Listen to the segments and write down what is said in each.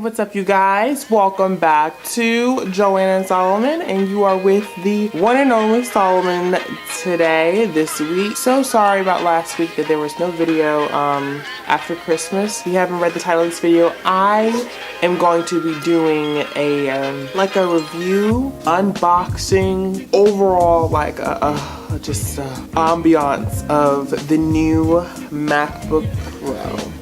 what's up you guys? Welcome back to Joanna and Solomon, and you are with the one and only Solomon today, this week. So sorry about last week that there was no video after Christmas. If you haven't read the title of this video, I am going to be doing a like a review, unboxing, overall like just ambiance of the new MacBook Pro.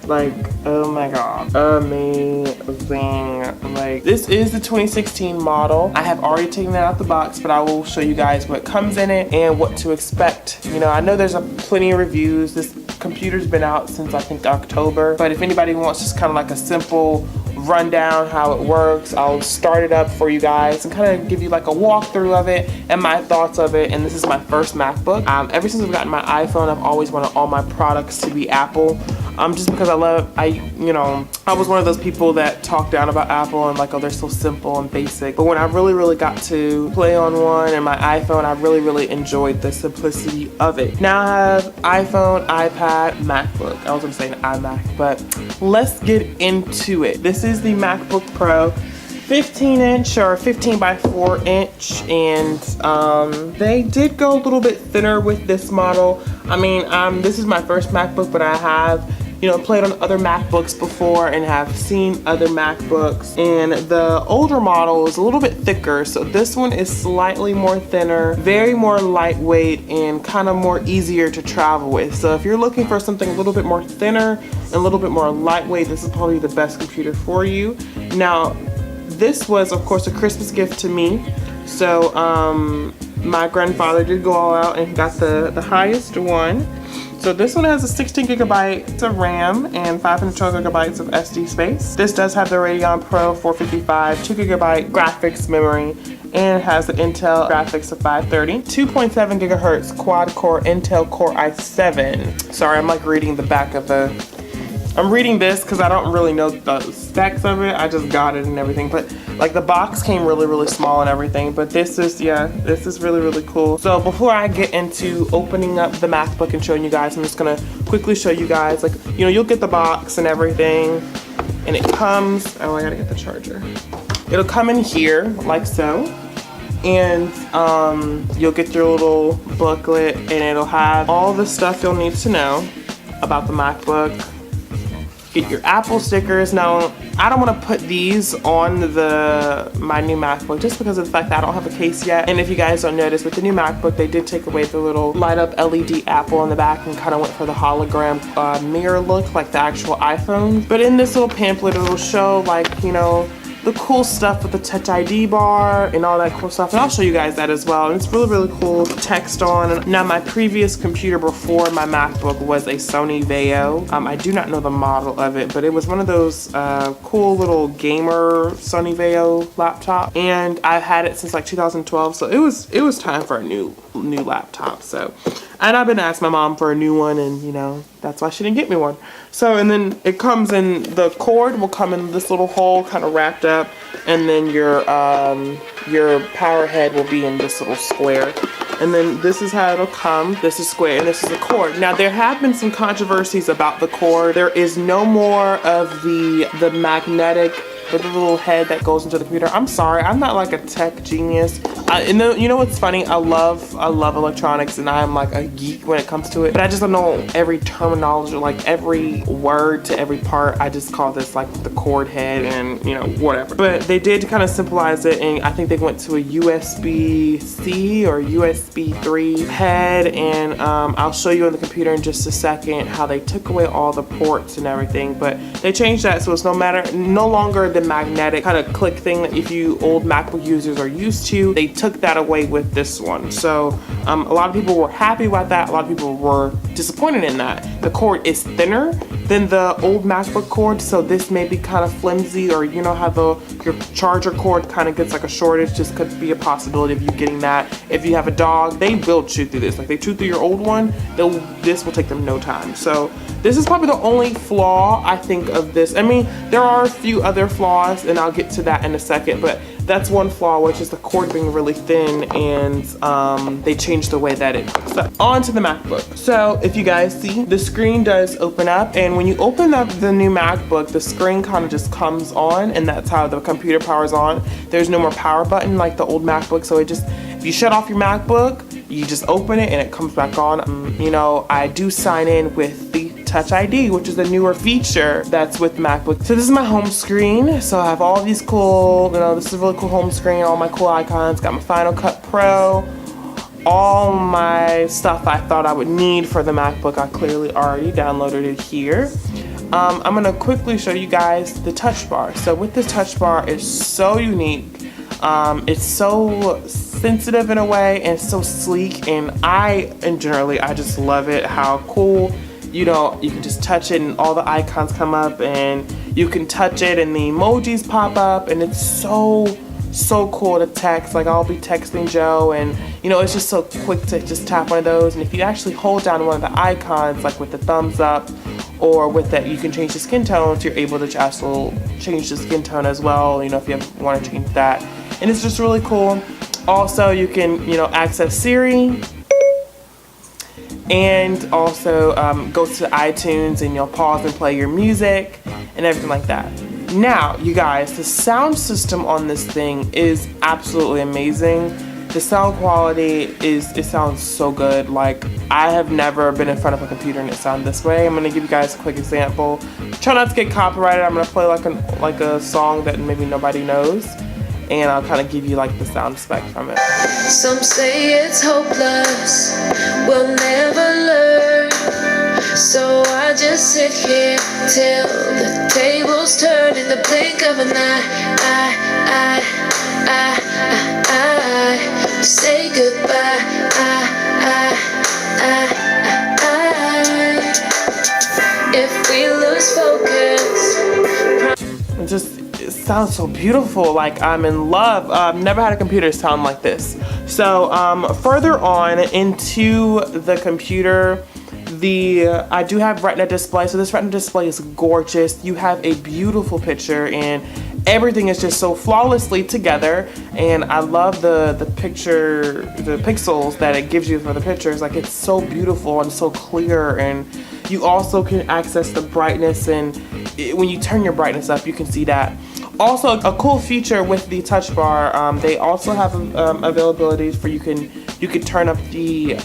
Like, oh my god, amazing. Like, this is the 2016 model. I have already taken it out the box, but I will show you guys what comes in it and what to expect. You know, I know there's plenty of reviews. This computer's been out since I think October, but if anybody wants just kind of like a simple rundown how it works, I'll start it up for you guys and kind of give you like a walkthrough of it and my thoughts of it. And this is my first MacBook. Ever since I've gotten my iPhone, I've always wanted all my products to be Apple. Just because I was one of those people that talk down about Apple and like, oh, they're so simple and basic. But when I really got to play on one and my iPhone, I really enjoyed the simplicity of it. Now I have iPhone, iPad, MacBook. I was gonna say an iMac, but let's get into it. This is the MacBook Pro 15-inch or 15 by 4 inch, and they did go a little bit thinner with this model. I mean, this is my first MacBook, but I have, you know, played on other MacBooks before and have seen other MacBooks, and the older model is a little bit thicker, so this one is slightly more thinner, very more lightweight, and kind of more easier to travel with. So if you're looking for something a little bit more thinner and a little bit more lightweight, this is probably the best computer for you. Now, this was, of course, a Christmas gift to me. So my grandfather did go all out and got the highest one. So this one has a 16 gigabytes of RAM and 512 gigabytes of SD space. This does have the Radeon Pro 455 2 gigabyte graphics memory, and it has the Intel graphics of 530, 2.7 gigahertz quad core Intel Core i7. Sorry, I'm like reading the back of I'm reading this because I don't really know the specs of it. I just got it and everything, but like the box came really small and everything. But this is, yeah, this is really cool. So before I get into opening up the MacBook and showing you guys, I'm just gonna quickly show you guys, like, you know, you'll get the box and everything, and it comes, oh, I gotta get the charger. It'll come in here like so, and you'll get your little booklet, and it'll have all the stuff you'll need to know about the MacBook. Get your Apple stickers. Now, I don't want to put these on my new MacBook just because of the fact that I don't have a case yet. And if you guys don't notice, with the new MacBook, they did take away the little light up LED Apple on the back and kind of went for the hologram mirror look like the actual iPhone. But in this little pamphlet, it'll show, like, you know, the cool stuff with the Touch ID bar and all that cool stuff, and I'll show you guys that as well. And it's really cool text on. Now, my previous computer before my MacBook was a Sony Vaio. I do not know the model of it, but it was one of those cool little gamer Sony Vaio laptop, and I've had it since like 2012, so it was time for a new laptop. So, and I've been asking my mom for a new one, and you know, that's why she didn't get me one. So, and then it comes in, the cord will come in this little hole kind of wrapped up, and then your power head will be in this little square. And then this is how it'll come. This is square and this is the cord. Now, there have been some controversies about the cord. There is no more of the magnetic, with the little head that goes into the computer. I'm sorry, I'm not like a tech genius. You know what's funny? I love electronics, and I'm like a geek when it comes to it, but I just don't know every terminology, like every word to every part. I just call this like the cord head and, you know, whatever. But they did kind of simplify it, and I think they went to a USB-C or USB 3 head, and I'll show you on the computer in just a second how they took away all the ports and everything. But they changed that, so it's no longer the magnetic kind of click thing that if you old MacBook users are used to. They took that away with this one. So a lot of people were happy about that. A lot of people were disappointed in that. The cord is thinner than the old MacBook cord, so this may be kind of flimsy, or you know how your charger cord kind of gets like a shortage. Just could be a possibility of you getting that. If you have a dog, they will chew through this. Like they chew through your old one, this will take them no time. So this is probably the only flaw I think of this. I mean, there are a few other flaws, and I'll get to that in a second, but that's one flaw, which is the cord being really thin, and they changed the way that it hooks up. On to the MacBook. So if you guys see, the screen does open up, and when you open up the new MacBook, the screen kind of just comes on, and that's how the computer powers on. There's no more power button like the old MacBook, so it just, if you shut off your MacBook, you just open it and it comes back on. You know, I do sign in with the Touch ID, which is a newer feature that's with MacBook. So this is my home screen. So I have all these cool, you know, this is a really cool home screen, all my cool icons. Got my Final Cut Pro, all my stuff I thought I would need for the MacBook. I clearly already downloaded it here. I'm gonna quickly show you guys the Touch Bar. So with the Touch Bar, it's so unique. It's so sensitive in a way and so sleek, and generally I just love it. How cool, you know, you can just touch it and all the icons come up, and you can touch it and the emojis pop up, and it's so cool to text. Like, I'll be texting Joe, and you know, it's just so quick to just tap one of those, and if you actually hold down one of the icons, like with the thumbs up or with that, you can change the skin tone, so you're able to also change the skin tone as well, you know, if you want to change that. And it's just really cool. Also, you can, you know, access Siri, and also go to iTunes and you'll pause and play your music and everything like that. Now, you guys, the sound system on this thing is absolutely amazing. The sound quality it sounds so good. Like, I have never been in front of a computer and it sounded this way. I'm gonna give you guys a quick example. Try not to get copyrighted. I'm gonna play like a song that maybe nobody knows, and I'll kind of give you like the sound spec from it. Some say it's hopeless, we'll never learn. So I just sit here till the tables turn in the blink of an eye. Say goodbye. If we lose focus. It sounds so beautiful. Like, I'm in love. I've never had a computer sound like this. So further on into the computer, I do have Retina Display. So this Retina Display is gorgeous. You have a beautiful picture, and everything is just so flawlessly together. And I love the pixels that it gives you for the pictures. Like, it's so beautiful and so clear. And you also can access the brightness, and when you turn your brightness up, you can see that. Also, a cool feature with the Touch Bar, they also have availabilities for you can turn up the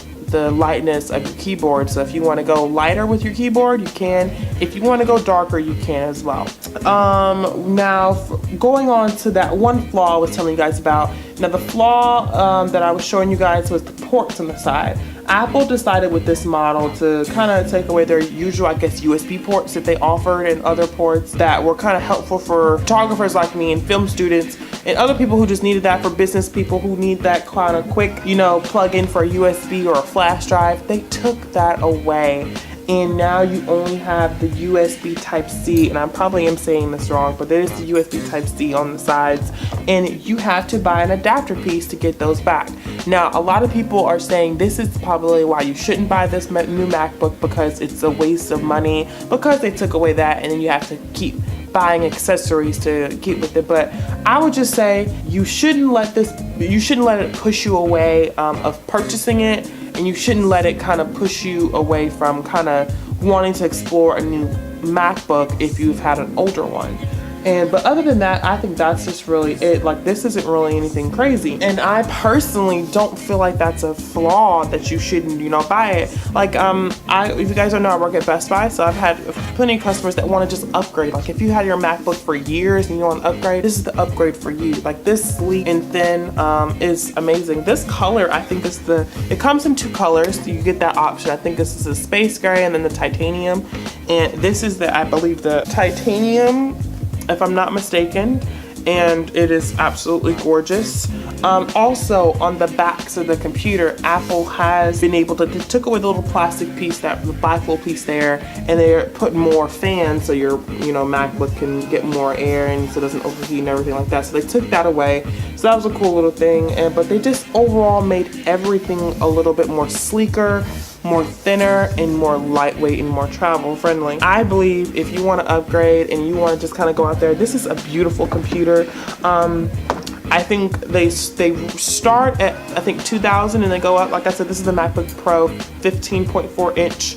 lightness of your keyboard. So if you want to go lighter with your keyboard, you can. If you want to go darker, you can as well. Now, going on to that one flaw I was telling you guys about. Now, the flaw that I was showing you guys was the ports on the side. Apple decided with this model to kind of take away their usual, I guess, USB ports that they offered, and other ports that were kind of helpful for photographers like me and film students and other people who just needed that, for business people who need that kind of quick, you know, plug in for a USB or a flash drive. They took that away. And now you only have the USB Type-C, and I probably am saying this wrong, but there is the USB Type-C on the sides, and you have to buy an adapter piece to get those back. Now, a lot of people are saying this is probably why you shouldn't buy this new MacBook, because it's a waste of money, because they took away that, and then you have to keep buying accessories to keep with it. But I would just say you shouldn't let it push you away of purchasing it. And you shouldn't let it kind of push you away from kind of wanting to explore a new MacBook if you've had an older one. But other than that, I think that's just really it. Like, this isn't really anything crazy. And I personally don't feel like that's a flaw that you shouldn't, you know, buy it. Like, if you guys don't know, I work at Best Buy, so I've had plenty of customers that want to just upgrade. Like, if you had your MacBook for years and you want to upgrade, this is the upgrade for you. Like, this sleek and thin is amazing. This color, I think it comes in two colors, so you get that option. I think this is the space gray and then the titanium. And this is I believe the titanium, if I'm not mistaken, and it is absolutely gorgeous. Also, on the backs of the computer, Apple has been able to, they took away the little plastic piece, the black little piece there, and they put more fans so your, you know, MacBook can get more air and so it doesn't overheat and everything like that. So they took that away. So that was a cool little thing. But they just overall made everything a little bit more sleeker, more thinner, and more lightweight and more travel friendly. I believe if you want to upgrade and you want to just kind of go out there, this is a beautiful computer. I think they start at, I think, $2,000 and they go up. Like I said, this is the MacBook Pro 15.4 inch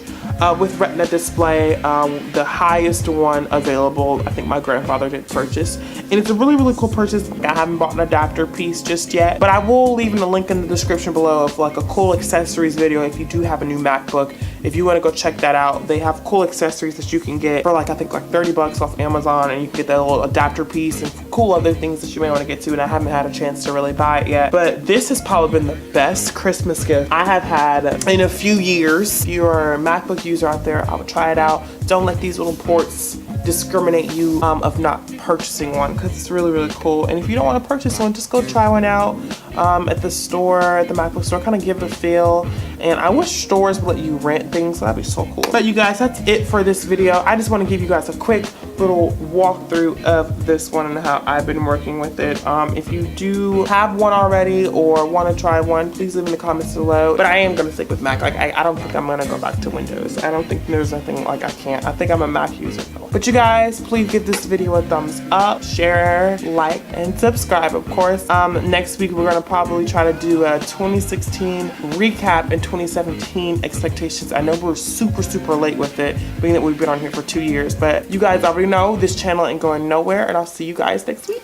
with Retina Display, the highest one available. I think my grandfather did purchase, and it's a really, really cool purchase. I haven't bought an adapter piece just yet, but I will leave a link in the description below of like a cool accessories video if you do have a new MacBook. If you want to go check that out, they have cool accessories that you can get for like, I think like 30 bucks off Amazon, and you can get that little adapter piece and cool other things that you may want to get to, and I haven't had a chance to really buy it yet. But this has probably been the best Christmas gift I have had in a few years. If you're a MacBook user out there, I would try it out. Don't let these little ports discriminate you of not purchasing one, because it's really, really cool. And if you don't want to purchase one, just go try one out at the store, at the MacBook store, kind of give it a feel. And I wish stores would let you rent things. That'd be so cool. But you guys, that's it for this video. I just want to give you guys a quick little walkthrough of this one and how I've been working with it. If you do have one already or want to try one, please leave in the comments below. But I am going to stick with Mac. Like, I don't think I'm going to go back to Windows. I don't think there's nothing like I can't. I think I'm a Mac user though. But you guys, please give this video a thumbs up, share, like, and subscribe, of course. Next week, we're going to probably try to do a 2016 recap and 2017 expectations. I know we're super, super late with it, being that we've been on here for 2 years. But you guys already know this channel ain't going nowhere, and I'll see you guys next week.